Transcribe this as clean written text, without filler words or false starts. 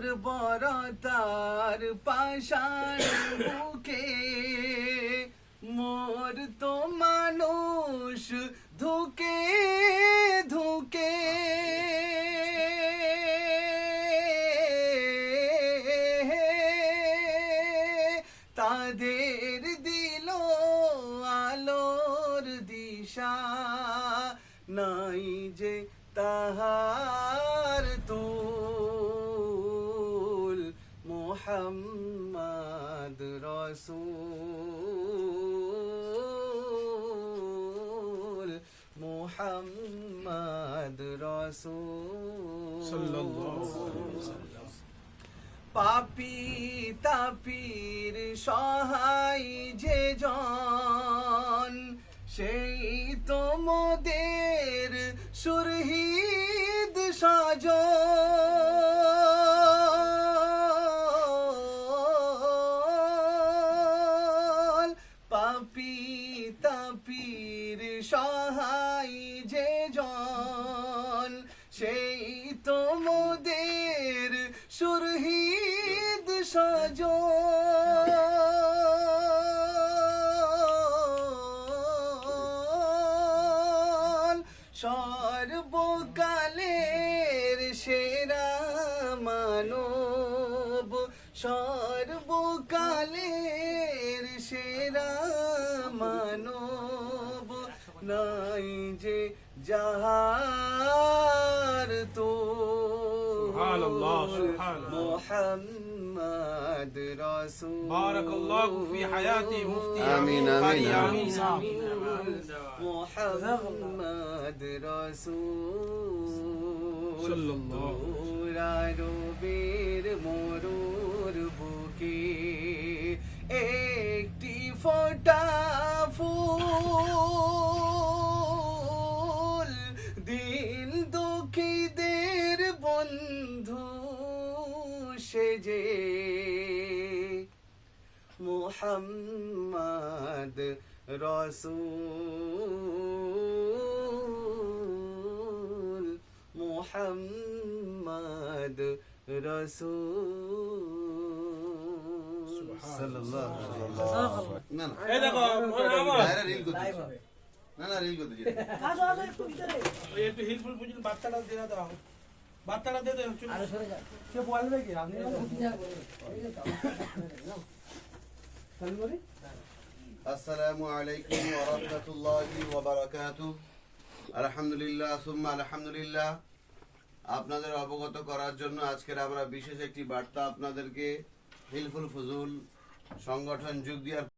বর্বরতার পাষাণ বুকে মোর তো মানুষ ধুকে ধুকে তাদের দিল আলোর দিশা নাই যে তাহার তুল মুহাম্মদ রাসূল মুহাম্মদ রাসূল সাল্লাল্লাহু আলাইহি ওয়াসাল্লাম। পাপী তাপীর সহায় যে জন সেই তো মোদের সুরহিদ সাজন। পাপী তাপীর সহায় যে জন সেই তো মোদের সুরহিদ সাজন। সর্বকালের সেরা মানব সর্বকালের সেরা মানব নাই যে যাহার তো মুহাম্মদ রাসূল বারাকাল্লাহু ফি হায়াতি মুফতি আমিন আমিন আমিন মুহাম্মদ রাসূল সাল্লাল্লাহু রবির মরুর বুকে একটি ফোঁটা ফুল দিন দুঃখীদের বন্ধু সেজে মুহাম্মদ রাসূল মুহাম্মদ রাসূল সাল্লাল্লাহু আলাইহি ওয়াসাল্লাম। না না এই দেখো আমার বাইরে রিল করতে না না রিল করতে আসো আসো একটু ভিতরে ওই একটু হিলফুল বুঝিন বার্তাটা দিয়ে দাও বার্তাটা দিয়ে দাও আরে সরে যা কে বলবে কি আপনি চালু করি আসসালামু আলাইকুম ওয়া রাহমাতুল্লাহি ওয়া বারাকাতুহু। আলহামদুলিল্লাহ সুম্মা আলহামদুলিল্লাহ। আপনাদের অবগত করার জন্য আজকের আমরা বিশেষ একটি বার্তা আপনাদেরকে হিলফুল ফুজুল সংগঠন যুগ দিয়ার